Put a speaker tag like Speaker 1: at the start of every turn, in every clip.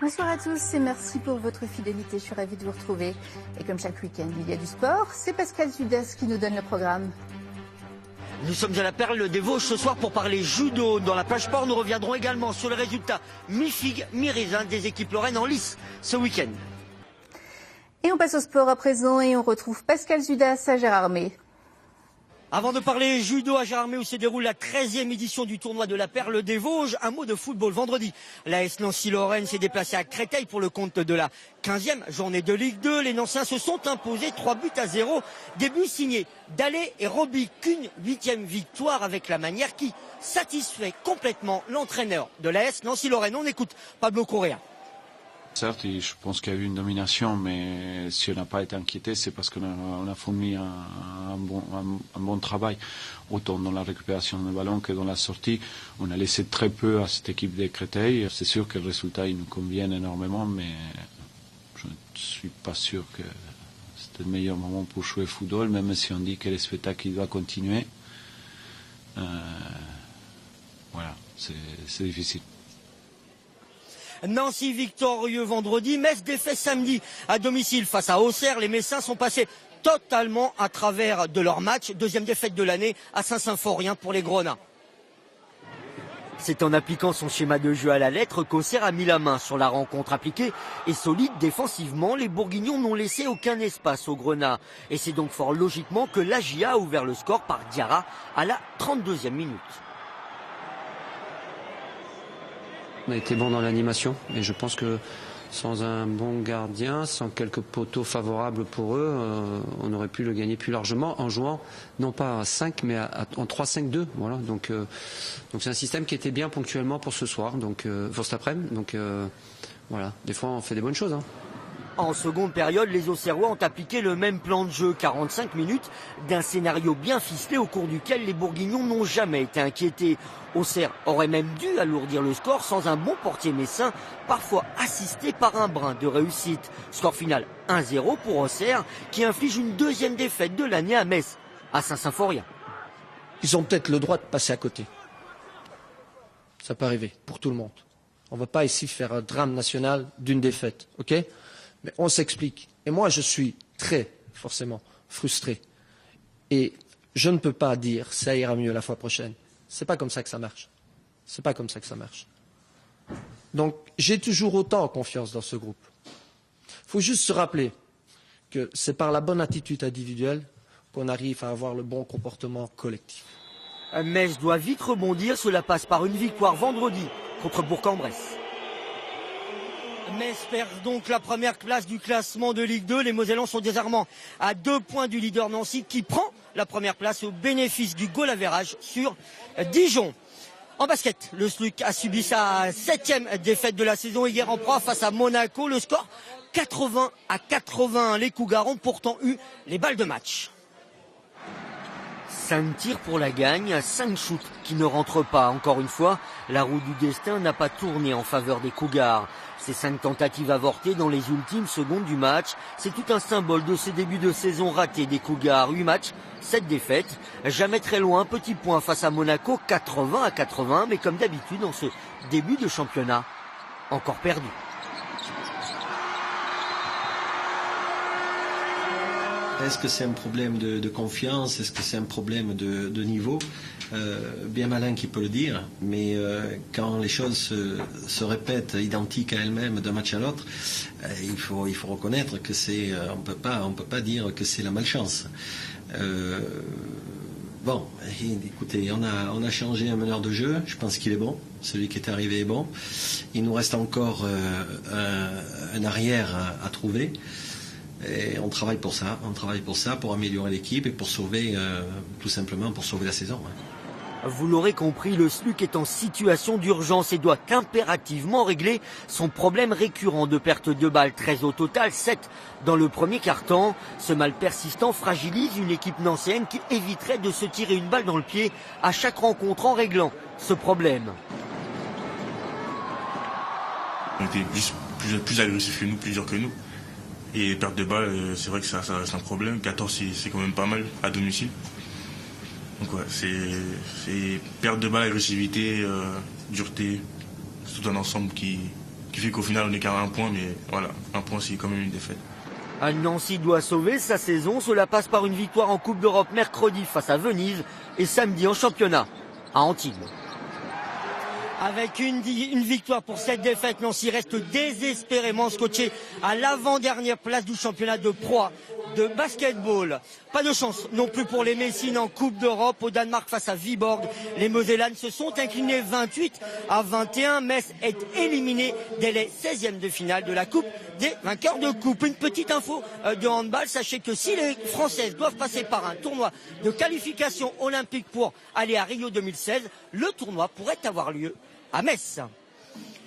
Speaker 1: Bonsoir à tous et merci pour votre fidélité. Je suis ravie de vous retrouver. Et comme chaque week-end, il y a du sport. C'est Pascal Zudas qui nous donne le programme.
Speaker 2: Nous sommes à la Perle des Vosges ce soir pour parler judo. Dans la page sport, nous reviendrons également sur les résultats mi-figue, mi-raisin des équipes lorraines en lice ce week-end.
Speaker 1: Et on passe au sport à présent et on retrouve Pascal Zudas à Gérardmer.
Speaker 2: Avant de parler judo à Gérardmer où se déroule la 13e édition du tournoi de la Perle des Vosges, un mot de football. Vendredi, l'AS Nancy-Lorraine s'est déplacée à Créteil pour le compte de la 15e journée de Ligue 2. Les Nancéens se sont imposés 3-0. Début signé Dallet et Roby, qu'une 8e victoire avec la manière qui satisfait complètement l'entraîneur de l'AS Nancy-Lorraine. On écoute Pablo Correa.
Speaker 3: Certes, je pense qu'il y a eu une domination, mais si on n'a pas été inquiété, c'est parce qu'on a fourni un bon travail, autant dans la récupération du ballon que dans la sortie. On a laissé très peu à cette équipe de Créteil. C'est sûr que le résultat il nous convient énormément, mais je ne suis pas sûr que c'était le meilleur moment pour jouer au football, même si on dit que le spectacle il doit continuer. Voilà, c'est difficile.
Speaker 2: Nancy victorieux vendredi, Metz défait samedi à domicile face à Auxerre. Les Messins sont passés totalement à travers de leur match. Deuxième défaite de l'année à Saint-Symphorien pour les Grenats. C'est en appliquant son schéma de jeu à la lettre qu'Auxerre a mis la main sur la rencontre appliquée et solide défensivement. Les Bourguignons n'ont laissé aucun espace aux Grenats. Et c'est donc fort logiquement que l'AJA a ouvert le score par Diarra à la 32e minute.
Speaker 4: On a été bon dans l'animation et je pense que sans un bon gardien, sans quelques poteaux favorables pour eux, on aurait pu le gagner plus largement en jouant non pas à 5 mais en 3-5-2. Voilà. Donc c'est un système qui était bien ponctuellement pour ce soir, donc pour cet après-midi. Donc voilà, des fois on fait des bonnes choses.
Speaker 2: En seconde période, les Auxerrois ont appliqué le même plan de jeu, 45 minutes, d'un scénario bien ficelé au cours duquel les Bourguignons n'ont jamais été inquiétés. Auxerre aurait même dû alourdir le score sans un bon portier messin, parfois assisté par un brin de réussite. Score final 1-0 pour Auxerre, qui inflige une deuxième défaite de l'année à Metz, à Saint-Symphorien.
Speaker 5: Ils ont peut-être le droit de passer à côté. Ça peut arriver pour tout le monde. On ne va pas ici faire un drame national d'une défaite, ok ? Mais on s'explique. Et moi, je suis très, forcément, frustré. Et je ne peux pas dire ça ira mieux la fois prochaine. C'est pas comme ça que ça marche. C'est pas comme ça que ça marche. Donc, j'ai toujours autant confiance dans ce groupe. Il faut juste se rappeler que c'est par la bonne attitude individuelle qu'on arrive à avoir le bon comportement collectif.
Speaker 2: Metz doit vite rebondir. Cela passe par une victoire vendredi contre Bourg-en-Bresse. Metz perd donc la première place du classement de Ligue 2. Les Mosellans sont désormais à 2 points du leader Nancy qui prend la première place au bénéfice du goal average sur Dijon. En basket, le SLUC a subi sa 7e défaite de la saison hier en proie face à Monaco. Le score 80-81. Les Cougars ont pourtant eu les balles de match. 5 tirs pour la gagne, 5 shoots qui ne rentrent pas. Encore une fois, la roue du destin n'a pas tourné en faveur des Cougars. Ces 5 tentatives avortées dans les ultimes secondes du match, c'est tout un symbole de ces débuts de saison ratés des Cougars. 8 matchs, 7 défaites, jamais très loin, petit point face à Monaco, 80-81, mais comme d'habitude en ce début de championnat, encore perdu.
Speaker 6: Est-ce que c'est un problème de confiance? Est-ce que c'est un problème de niveau? Bien malin qui peut le dire, mais quand les choses se répètent identiques à elles-mêmes d'un match à l'autre, il faut reconnaître que c'est, on peut pas dire que c'est la malchance. Bon, écoutez, on a changé un meneur de jeu. Je pense qu'il est bon. Celui qui est arrivé est bon. Il nous reste encore un arrière à trouver. Et on travaille pour ça, pour améliorer l'équipe et pour sauver, tout simplement pour sauver la saison.
Speaker 2: Vous l'aurez compris, le SLUC est en situation d'urgence et doit impérativement régler son problème récurrent de perte de balles. 13 au total, 7 dans le premier quart-temps. Ce mal persistant fragilise une équipe nancéenne qui éviterait de se tirer une balle dans le pied à chaque rencontre en réglant ce problème.
Speaker 7: On était plus agressifs que nous, plus durs que nous. Et perte de balles, c'est vrai que ça reste un problème. 14, c'est quand même pas mal à domicile. Donc ouais, c'est perte de balles, agressivité, dureté. C'est tout un ensemble qui qui fait qu'au final on n'est qu'à un point, mais voilà, un point c'est quand même une défaite.
Speaker 2: Nancy doit sauver sa saison. Cela passe par une victoire en Coupe d'Europe mercredi face à Venise et samedi en championnat à Antibes. Avec une victoire pour cette défaite, Nancy reste désespérément scotché à l'avant-dernière place du championnat de Pro A de basketball. Pas de chance non plus pour les Messines en Coupe d'Europe au Danemark face à Viborg. Les Mosellanes se sont inclinés 28-21. Metz est éliminé dès les 16e de finale de la Coupe des vainqueurs de coupe. Une petite info de handball. Sachez que si les Françaises doivent passer par un tournoi de qualification olympique pour aller à Rio 2016, le tournoi pourrait avoir lieu à Metz.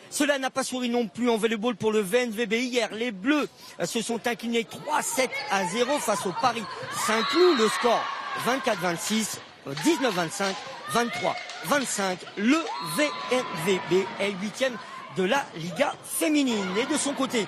Speaker 2: Cela n'a pas souri non plus en volleyball pour le VNVB hier. Les Bleus se sont inclinés 3-7-0 face au Paris Saint-Cloud. Le score 24-26, 19-25, 23-25. Le VNVB est 8e de la Liga féminine. Et de son côté,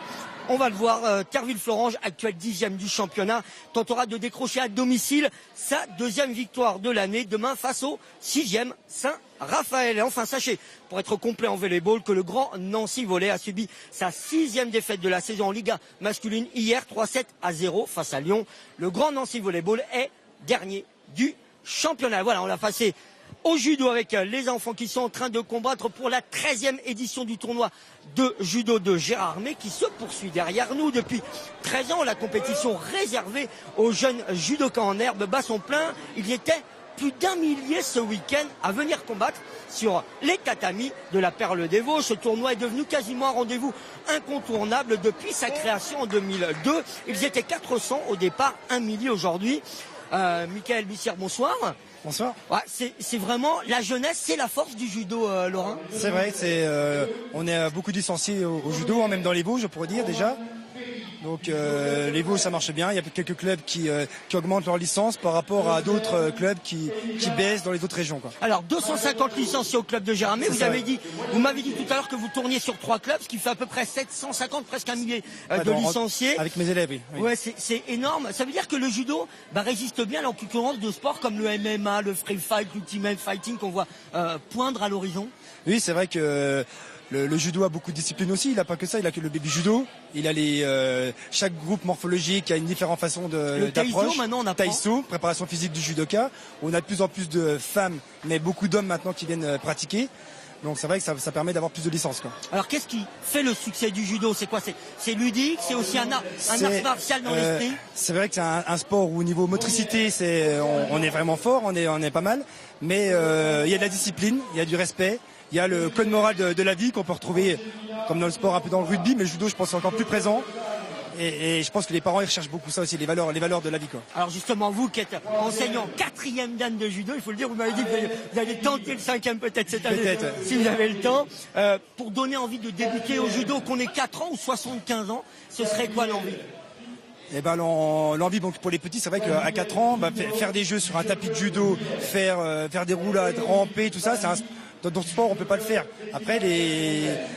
Speaker 2: on va le voir, Terville-Florange, actuel 10e du championnat, tentera de décrocher à domicile sa 2e victoire de l'année demain face au 6e Saint-Raphaël. Et enfin, sachez, pour être complet en volleyball, que le grand Nancy Volley a subi sa 6e défaite de la saison en Liga masculine hier, 3-7-0 face à Lyon. Le grand Nancy Volleyball est dernier du championnat. Voilà, on l'a passé au judo avec les enfants qui sont en train de combattre pour la 13e édition du tournoi de judo de Gérardmer qui se poursuit derrière nous. Depuis 13 ans, la compétition réservée aux jeunes judokas en herbe bat son plein. Il y était plus d'1 millier ce week-end à venir combattre sur les tatamis de la Perle des Vosges. Ce tournoi est devenu quasiment un rendez-vous incontournable depuis sa création en 2002. Ils étaient 400 au départ, 1 millier aujourd'hui. Michael Bussière, bonsoir.
Speaker 8: Bonsoir.
Speaker 2: Ouais, c'est vraiment la jeunesse, c'est la force du judo, Laurent.
Speaker 8: C'est vrai, on est beaucoup licenciés au judo, même dans les Vosges, je pourrais dire déjà. Donc les Vosges, ça marche bien. Il y a quelques clubs qui augmentent leur licence par rapport à d'autres clubs qui baissent dans les autres régions, quoi.
Speaker 2: Alors 250 licenciés au club de Gérardmer. Vous m'avez dit tout à l'heure que vous tourniez sur 3 clubs, ce qui fait à peu près 750, presque 1 millier de licenciés.
Speaker 8: Avec mes élèves, oui.
Speaker 2: Ouais, c'est énorme. Ça veut dire que le judo résiste bien à la concurrence de sports comme le MMA, le free fight, l'ultimate fighting qu'on voit poindre à l'horizon.
Speaker 8: Oui, c'est vrai que le judo a beaucoup de disciplines aussi. Il n'a pas que ça. Il a que le baby judo. Il a chaque groupe morphologique a une différente façon d'approche.
Speaker 2: Maintenant, on apprend.
Speaker 8: Taïso, préparation physique du judoka. On a de plus en plus de femmes, mais beaucoup d'hommes maintenant qui viennent pratiquer. Donc c'est vrai que ça permet d'avoir plus de licences, quoi.
Speaker 2: Alors qu'est-ce qui fait le succès du judo? C'est quoi? C'est ludique, c'est aussi un art martial dans l'esprit.
Speaker 8: C'est vrai que c'est un sport où au niveau motricité, on est vraiment fort, on est pas mal. Mais il y a de la discipline, il y a du respect. Il y a le code moral de la vie qu'on peut retrouver comme dans le sport, un peu dans le rugby, mais le judo, je pense, c'est encore plus présent. Et je pense que les parents, ils recherchent beaucoup ça aussi, les valeurs de la vie, quoi.
Speaker 2: Alors justement, vous qui êtes enseignant 4e dan de judo, il faut le dire, vous m'avez dit que vous allez tenter le 5e peut-être cette année, si vous avez le temps. Pour donner envie de débuter au judo, qu'on ait 4 ans ou 75 ans, ce serait quoi l'envie?
Speaker 8: Eh ben, l'envie, donc, pour les petits, c'est vrai qu'à 4 ans, faire des jeux sur un tapis de judo, faire des roulades, ramper, tout ça, dans le sport, on peut pas le faire. Après,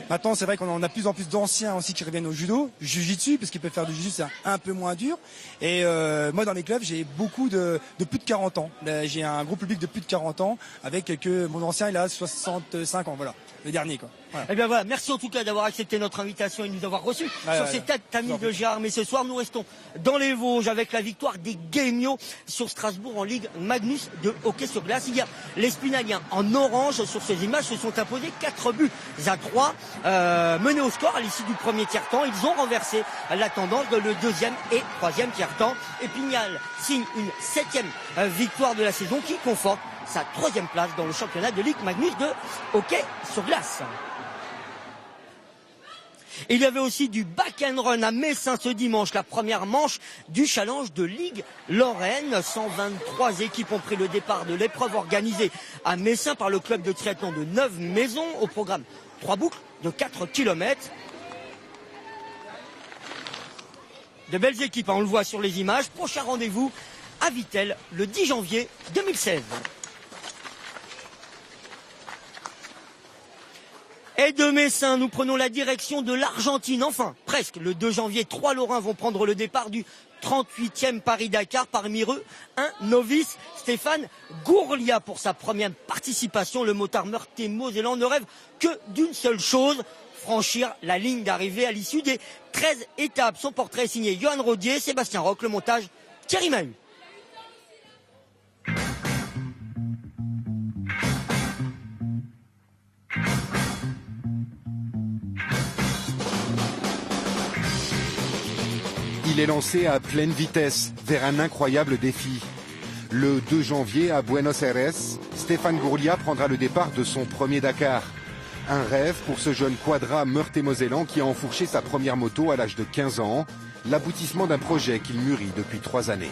Speaker 8: maintenant, c'est vrai qu'on a de plus en plus d'anciens aussi qui reviennent au judo, jiu-jitsu, parce qu'ils peuvent faire du jiu-jitsu, c'est un peu moins dur. Et moi, dans mes clubs, j'ai beaucoup de plus de 40 ans. J'ai un gros public de plus de 40 ans, avec mon ancien, il a 65 ans, voilà, le dernier, quoi. Voilà.
Speaker 2: Eh bien voilà, merci en tout cas d'avoir accepté notre invitation et de nous avoir reçus sur ces tatamis de Gérardmer. Mais ce soir, nous restons dans les Vosges avec la victoire des Guémiots sur Strasbourg en Ligue Magnus de hockey sur glace. Hier, les Spinaliens en orange sur ces images se sont imposés 4-3 menés au score à l'issue du premier tiers-temps. Ils ont renversé la tendance de le 2e et 3e tiers-temps. Épinal signe une 7e victoire de la saison qui conforte sa 3e place dans le championnat de Ligue Magnus de hockey sur glace. Il y avait aussi du back and run à Messin ce dimanche, la première manche du challenge de Ligue Lorraine. 123 équipes ont pris le départ de l'épreuve organisée à Messin par le club de triathlon de Neuve-Maisons. Au programme 3 boucles de 4 km. De belles équipes, on le voit sur les images. Prochain rendez-vous à Vittel le 10 janvier 2016. Et de Messin, nous prenons la direction de l'Argentine. Enfin, presque. Le 2 janvier, 3 Lorrains vont prendre le départ du 38e Paris-Dakar. Parmi eux, un novice, Stéphane Gourlia. Pour sa première participation, le motard meurthe-et-mosellan ne rêve que d'une seule chose, franchir la ligne d'arrivée à l'issue des 13 étapes. Son portrait est signé Johan Rodier, Sébastien Roch, le montage Thierry Mahut.
Speaker 9: Il est lancé à pleine vitesse vers un incroyable défi. Le 2 janvier à Buenos Aires, Stéphane Gourlia prendra le départ de son premier Dakar. Un rêve pour ce jeune quadra meurthe-et-mosellan qui a enfourché sa première moto à l'âge de 15 ans, l'aboutissement d'un projet qu'il mûrit depuis 3 années.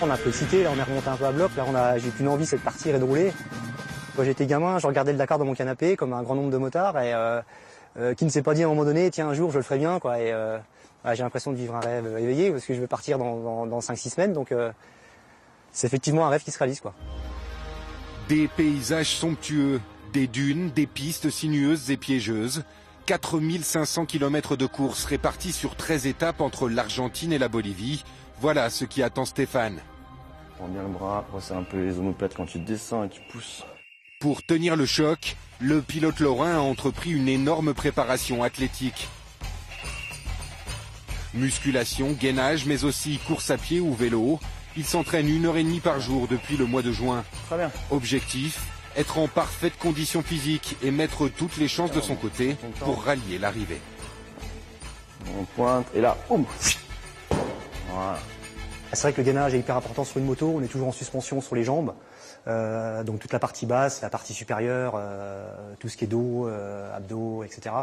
Speaker 10: On a un peu excité, là on est remonté un peu à bloc, là j'ai qu'une envie, c'est de partir et de rouler. Quand j'étais gamin, je regardais le Dakar dans mon canapé comme un grand nombre de motards et qui ne s'est pas dit à un moment donné, tiens un jour je le ferai bien quoi. Et j'ai l'impression de vivre un rêve éveillé parce que je vais partir dans 5-6 semaines, donc c'est effectivement un rêve qui se réalise quoi.
Speaker 9: Des paysages somptueux, des dunes, des pistes sinueuses et piégeuses, 4500 km de course répartis sur 13 étapes entre l'Argentine et la Bolivie. Voilà ce qui attend Stéphane.
Speaker 11: Prends bien le bras, resserre un peu les omoplates quand tu descends et tu pousses.
Speaker 9: Pour tenir le choc, le pilote lorrain a entrepris une énorme préparation athlétique. Musculation, gainage, mais aussi course à pied ou vélo. Il s'entraîne 1h30 par jour depuis le mois de juin.
Speaker 11: Très bien.
Speaker 9: Objectif, être en parfaite condition physique et mettre toutes les chances de son côté pour rallier l'arrivée.
Speaker 11: On pointe et là, boum. Voilà.
Speaker 10: C'est vrai que le gainage est hyper important sur une moto, on est toujours en suspension sur les jambes. Donc toute la partie basse, la partie supérieure, tout ce qui est dos, abdos, etc.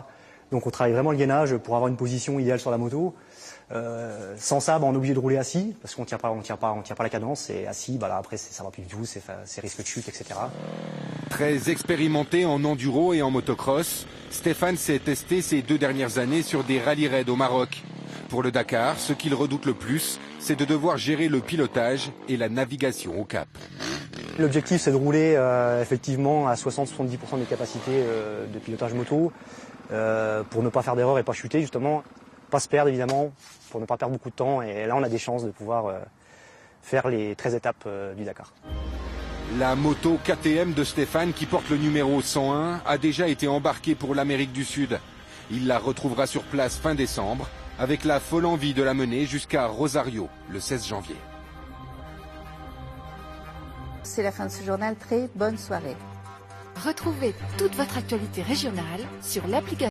Speaker 10: Donc on travaille vraiment le gainage pour avoir une position idéale sur la moto. Sans ça, on est obligé de rouler assis parce qu'on tient pas la cadence. Et assis, là, après ça va plus du tout, c'est risque de chute, etc.
Speaker 9: Très expérimenté en enduro et en motocross, Stéphane s'est testé ces 2 dernières années sur des rallye raids au Maroc. Pour le Dakar, ce qu'il redoute le plus, c'est de devoir gérer le pilotage et la navigation au cap.
Speaker 10: L'objectif, c'est de rouler effectivement à 60-70% des capacités de pilotage moto pour ne pas faire d'erreur et pas chuter justement, pas se perdre évidemment, pour ne pas perdre beaucoup de temps. Et là, on a des chances de pouvoir faire les 13 étapes du Dakar.
Speaker 9: La moto KTM de Stéphane, qui porte le numéro 101, a déjà été embarquée pour l'Amérique du Sud. Il la retrouvera sur place fin décembre, avec la folle envie de la mener jusqu'à Rosario, le 16 janvier.
Speaker 1: C'est la fin de ce journal, très bonne soirée.
Speaker 12: Retrouvez toute votre actualité régionale sur l'application